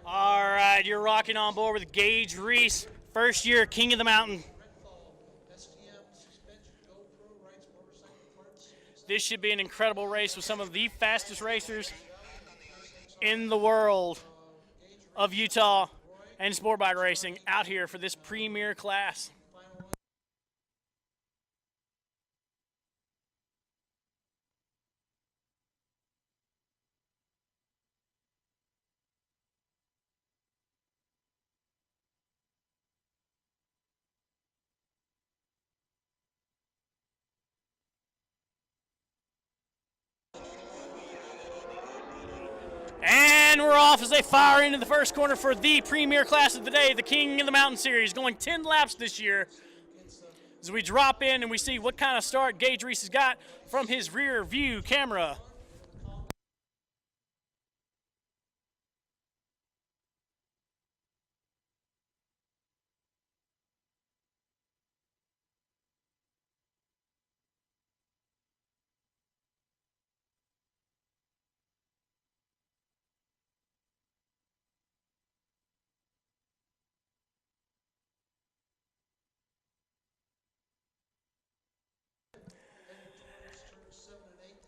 All right, you're rocking on board with Gage Reese, first year King of the Mountain. This should be an incredible race with some of the fastest racers in the world of Utah and sport bike racing out here for this premier class. And we're off as they fire into the first corner for the premier class of the day, the King of the Mountain Series, going 10 laps this year. As we drop in and we see what kind of start Gage Reese has got from his rear view camera.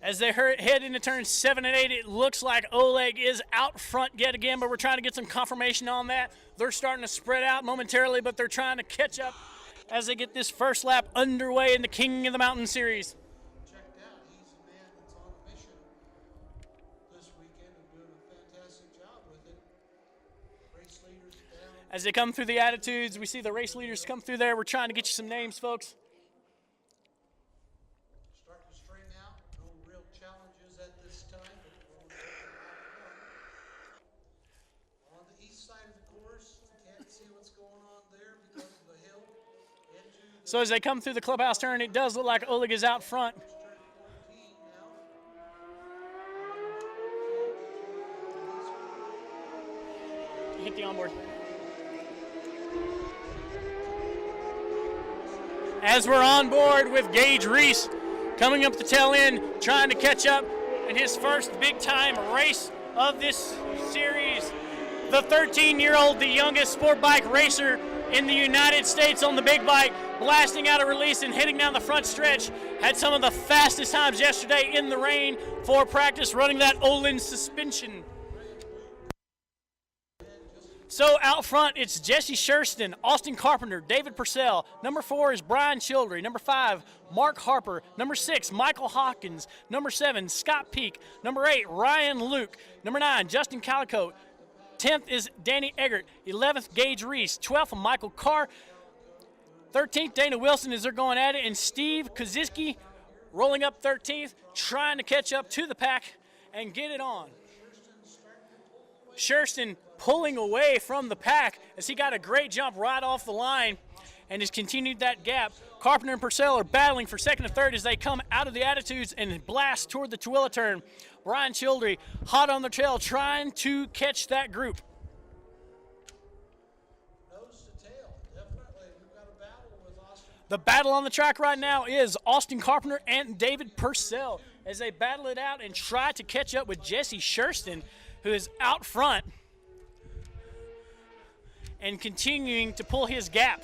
As they head into turns 7 and 8, it looks like Oleg is out front yet again, but we're trying to get some confirmation on that. They're starting to spread out momentarily, but they're trying to catch up as they get this first lap underway in the King of the Mountain Series. Checked out. He's a man that's on a mission this weekend and doing a fantastic job with it. Race leaders down. As they come through the attitudes, we see the race leaders come through there. We're trying to get you some names, folks. Starting to straighten out. No real challenges at this time, but on the east side of the course, you can't see what's going on there because of the hill. So as they come through the clubhouse turn, it does look like Oleg is out front. Hit the onboard. As we're on board with Gage Reese, coming up the tail end, trying to catch up in his first big-time race of this series. The 13-year-old, the youngest sport bike racer in the United States on the big bike, blasting out a release and hitting down the front stretch. Had some of the fastest times yesterday in the rain for practice, running that Olin suspension. So out front, it's Jesse Shurston, Austin Carpenter, David Purcell. Number 4 is Brian Childry. Number 5, Mark Harper. Number 6, Michael Hawkins. Number 7, Scott Peak. Number 8, Ryan Luke. Number 9, Justin Calicote. 10th is Danny Eggert. 11th, Gage Reese. 12th, Michael Carr. 13th, Dana Wilson as they're going at it. And Steve Koziski rolling up 13th, trying to catch up to the pack and get it on. Shurston pulling away from the pack as he got a great jump right off the line and has continued that gap. Carpenter and Purcell are battling for second and third as they come out of the attitudes and blast toward the Tooele turn. Brian Childry hot on the trail trying to catch that group. Nose to tail, definitely. We've got a battle with Austin. The battle on the track right now is Austin Carpenter and David Purcell as they battle it out and try to catch up with Jesse Shurston, who is out front and continuing to pull his gap.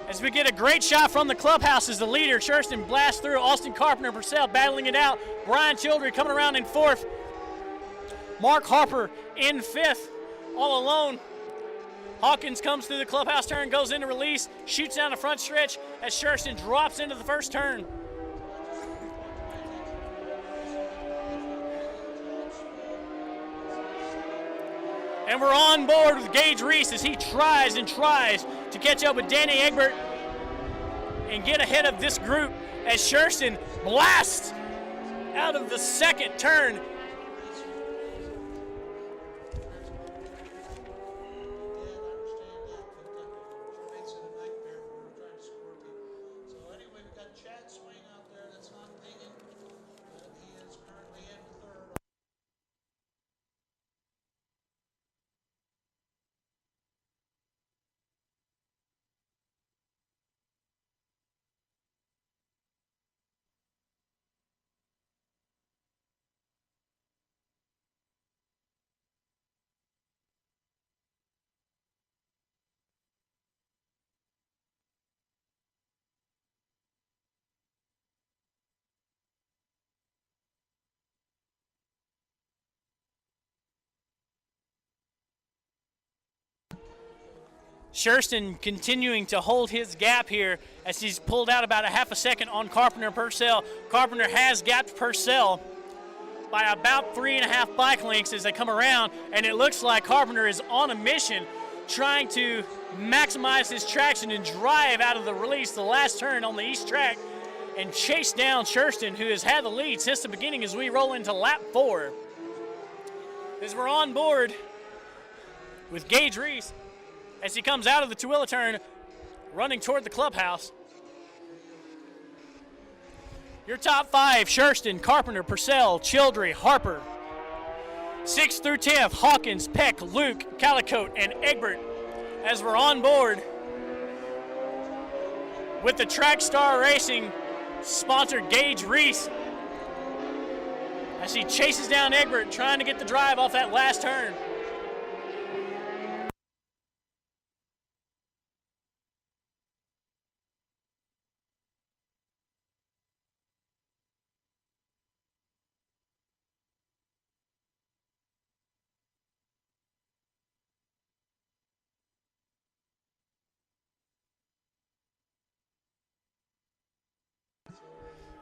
As we get a great shot from the clubhouse as the leader, Shurston blasts through. Austin Carpenter and Purcell battling it out. Brian Childry coming around in 4th. Mark Harper in 5th, all alone. Hawkins comes through the clubhouse turn, goes into release, shoots down the front stretch as Shurston drops into the first turn. And we're on board with Gage Reese as he tries and tries to catch up with Danny Egbert and get ahead of this group as Shurston blasts out of the second turn. Shurston continuing to hold his gap here as he's pulled out about a half a second on Carpenter and Purcell. Carpenter has gapped Purcell by about 3.5 bike lengths as they come around, and it looks like Carpenter is on a mission trying to maximize his traction and drive out of the release the last turn on the east track and chase down Shurston, who has had the lead since the beginning as we roll into lap 4. As we're on board with Gage Reese as he comes out of the Tooele turn, running toward the clubhouse. Your top 5, Shurston, Carpenter, Purcell, Childrey, Harper. 6th through 10th, Hawkins, Peck, Luke, Calicote, and Egbert. As we're on board with the Track Star Racing sponsor Gage Reese as he chases down Egbert, trying to get the drive off that last turn.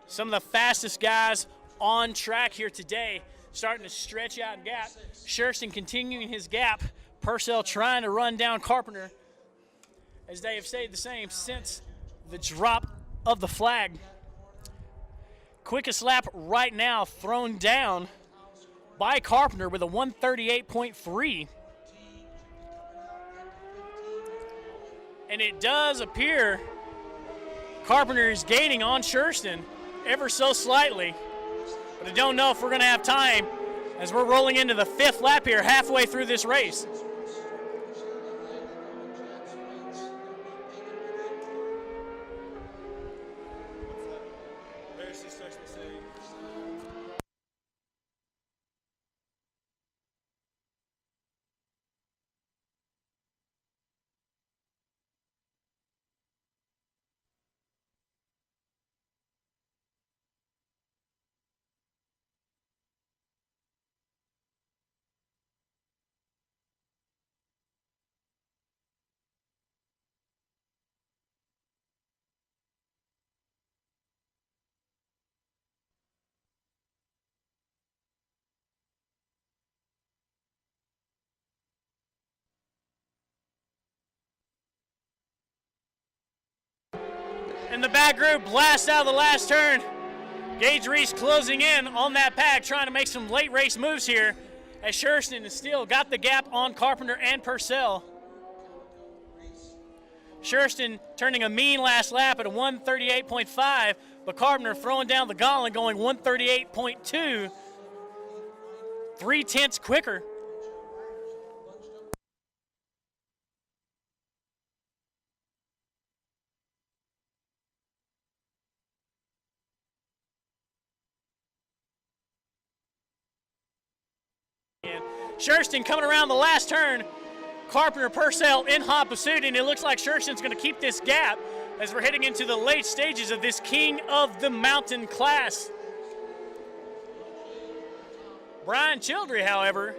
Some of the fastest guys on track here today starting to stretch out and gap. Shurston continuing his gap. Purcell trying to run down Carpenter, as they have stayed the same since the drop of the flag. Quickest lap right now thrown down by Carpenter with a 138.3. And it does appear Carpenter is gaining on Shurston ever so slightly, but I don't know if we're going to have time as we're rolling into the 5th lap here halfway through this race. And the back group blasts out of the last turn. Gage Reese closing in on that pack, trying to make some late race moves here, as Shurston has still got the gap on Carpenter and Purcell. Shurston turning a mean last lap at a 138.5, but Carpenter throwing down the gauntlet, going 138.2, 3/10 quicker. Shurston coming around the last turn. Carpenter, Purcell in hot pursuit, and it looks like Shurston's going to keep this gap as we're heading into the late stages of this King of the Mountain class. Brian Childrey, however,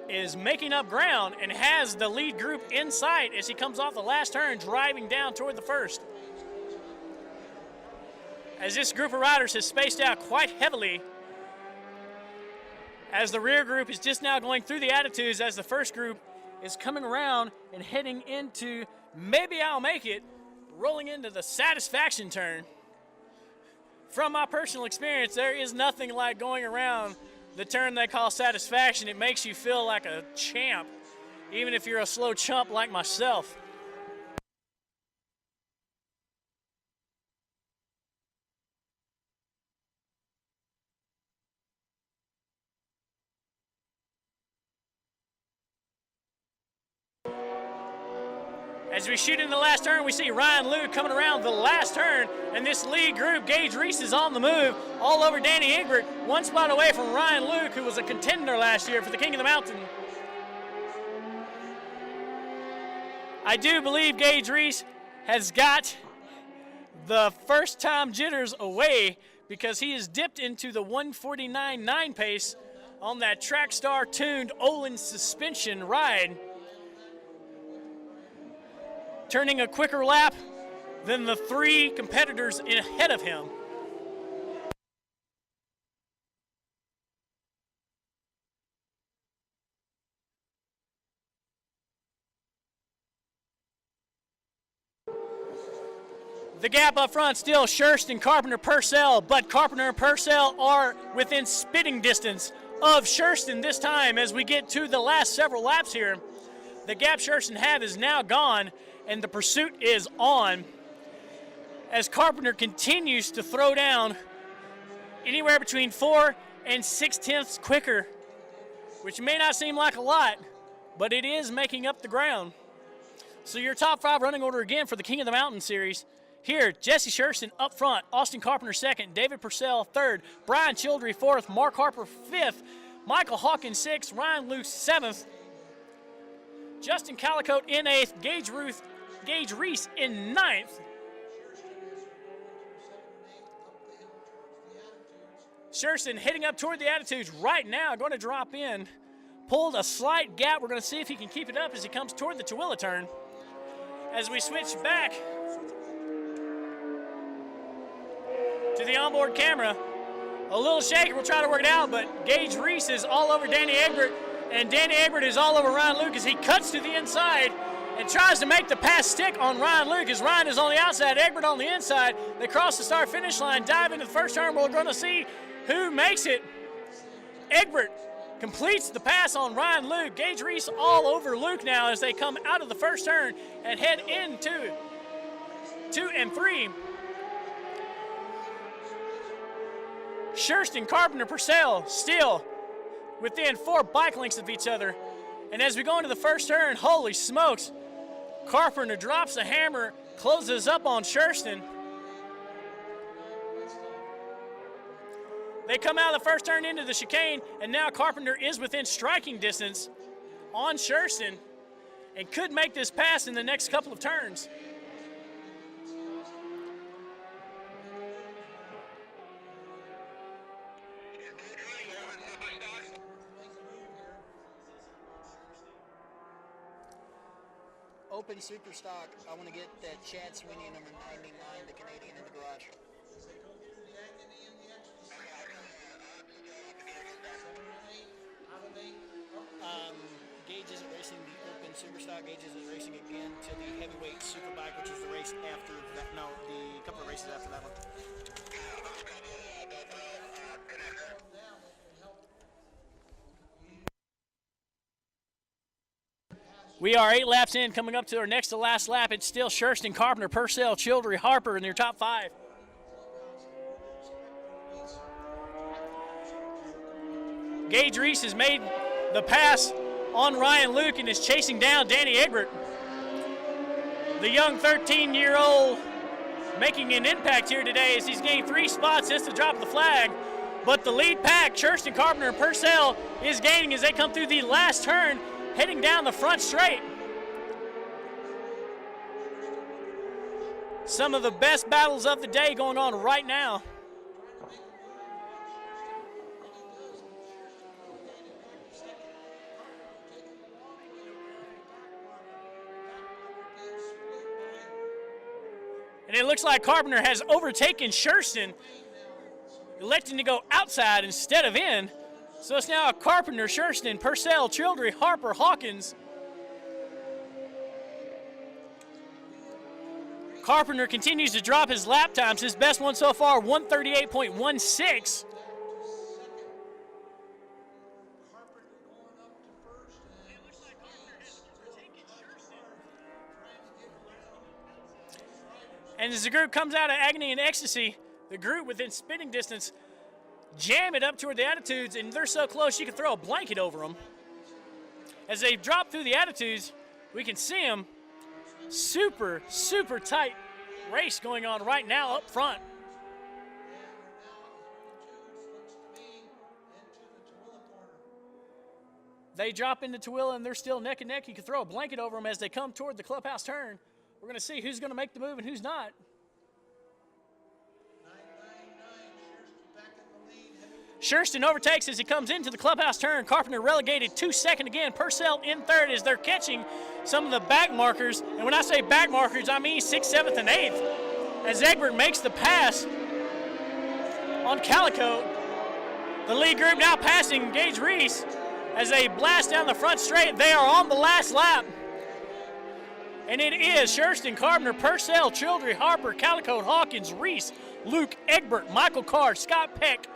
is making up ground and has the lead group in sight as he comes off the last turn, driving down toward the first. As this group of riders has spaced out quite heavily, as the rear group is just now going through the attitudes, as the first group is coming around and heading into Maybe I'll Make It, rolling into the Satisfaction turn. From my personal experience, there is nothing like going around the turn they call Satisfaction. It makes you feel like a champ, even if you're a slow chump like myself. As we shoot in the last turn, we see Ryan Luke coming around the last turn, and this lead group, Gage Reese, is on the move all over Danny Egbert, one spot away from Ryan Luke, who was a contender last year for the King of the Mountain. I do believe Gage Reese has got the first time jitters away, because he is dipped into the 149.9 pace on that Track Star tuned Olin suspension ride. turning a quicker lap than the 3 competitors ahead of him. The gap up front still Schurston, Carpenter, Purcell, but Carpenter and Purcell are within spitting distance of Schurston this time as we get to the last several laps here. The gap Schurston had is now gone, and the pursuit is on as Carpenter continues to throw down anywhere between 4 and 6/10 quicker, which may not seem like a lot, but it is making up the ground. So your top 5 running order again for the King of the Mountain series. Here, Jesse Schurston up front, Austin Carpenter second, David Purcell third, Brian Childrey fourth, Mark Harper fifth, Michael Hawkins sixth, Ryan Luke seventh, Justin Calicote in eighth, Gage Reese in ninth. Schurston heading up toward the Attitudes right now, going to drop in. Pulled a slight gap. We're going to see if he can keep it up as he comes toward the Tooele turn. As we switch back to the onboard camera, a little shaker, we'll try to work it out, but Gage Reese is all over Danny Egbert, and Danny Egbert is all over Ryan Luke as he cuts to the inside and tries to make the pass stick on Ryan Luke as Ryan is on the outside, Egbert on the inside. They cross the start-finish line, dive into the first turn. We're going to see who makes it. Egbert completes the pass on Ryan Luke. Gage Reese all over Luke now as they come out of the first turn and head into 2 and 3. Schurston, Carpenter, Purcell still within 4 bike lengths of each other. And as we go into the first turn, holy smokes, Carpenter drops the hammer, closes up on Schurston. They come out of the first turn into the chicane, and now Carpenter is within striking distance on Schurston and could make this pass in the next couple of turns. Open super stock. I want to get that Chad Sweeney number 99, the Canadian, in the garage. Gage isn't racing the open super stock. Gage is racing again to the heavyweight superbike, which is the race after that. No, the couple of races after that one. We are 8 laps in, coming up to our next to last lap. It's still Schurston, Carpenter, Purcell, Childrey, Harper in their top 5. Gage Reese has made the pass on Ryan Luke and is chasing down Danny Egbert. The young 13-year-old making an impact here today as he's gained 3 spots since the drop of the flag. But the lead pack, Schurston, Carpenter, and Purcell, is gaining as they come through the last turn, heading down the front straight. Some of the best battles of the day going on right now. And it looks like Carpenter has overtaken Schurston, electing to go outside instead of in. So it's now Carpenter, Schurston, Purcell, Childrey, Harper, Hawkins. Carpenter continues to drop his lap times. His best one so far, 138.16. And as the group comes out of agony and ecstasy, the group within spitting distance jam it up toward the Attitudes, and they're so close you can throw a blanket over them. As they drop through the Attitudes, we can see them. Super, super tight race going on right now up front. They drop into Tooele, and they're still neck and neck. You can throw a blanket over them as they come toward the clubhouse turn. We're going to see who's going to make the move and who's not. Shurston overtakes as he comes into the clubhouse turn. Carpenter relegated 2 second again. Purcell in third as they're catching some of the back markers. And when I say back markers, I mean 6th, 7th, and 8th. As Egbert makes the pass on Calico. The lead group now passing Gage Reese as they blast down the front straight. They are on the last lap. And it is Shurston, Carpenter, Purcell, Childry, Harper, Calico, Hawkins, Reese, Luke, Egbert, Michael Carr, Scott Peck,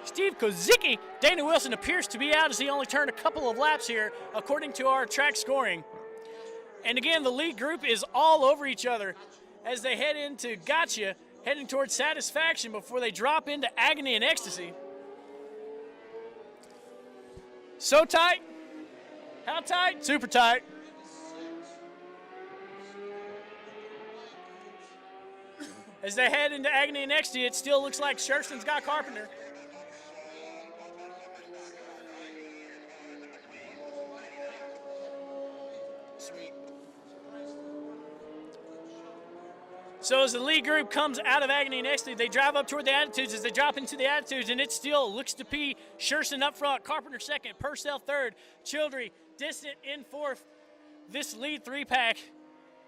Steve Kozicki. Dana Wilson appears to be out as he only turned a couple of laps here, according to our track scoring. And again, the lead group is all over each other as they head into Gotcha, heading towards Satisfaction before they drop into Agony and Ecstasy. So tight. How tight? Super tight. As they head into Agony and Ecstasy, it still looks like Shurston's got Carpenter. Sweet. So as the lead group comes out of Agony and Ecstasy, they drive up toward the Attitudes as they drop into the Attitudes, and it still looks to be Shurston up front, Carpenter second, Purcell third, Childry distant in fourth. This lead three-pack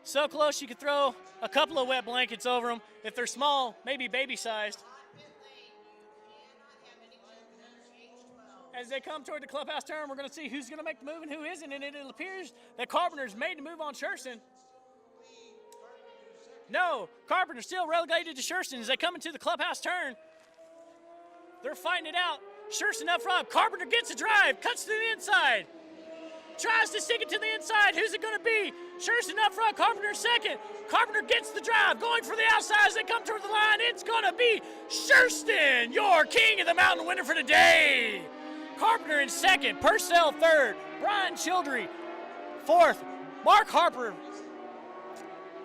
so close you could throw a couple of wet blankets over them. If they're small, maybe baby-sized. As they come toward the clubhouse turn, we're going to see who's going to make the move and who isn't, and it appears that Carpenter's made the move on Shurston. No, Carpenter still relegated to Shurston as they come into the clubhouse turn. They're fighting it out. Shurston up front. Carpenter gets a drive, cuts to the inside. Tries to stick it to the inside. Who's it going to be? Shurston up front, Carpenter second. Carpenter gets the drive, going for the outside as they come toward the line. It's going to be Shurston, your King of the Mountain winner for today. Carpenter in second, Purcell third, Brian Childry fourth, Mark Harper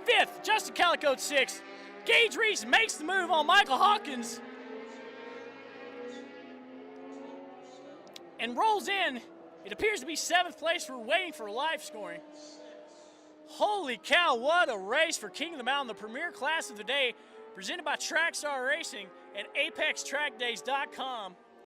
fifth, Justin Calico sixth. Gage Reese makes the move on Michael Hawkins and rolls in. It appears to be seventh place. We're waiting for live scoring. Holy cow, what a race for King of the Mountain, the premier class of the day, presented by Trackstar Racing and ApexTrackDays.com.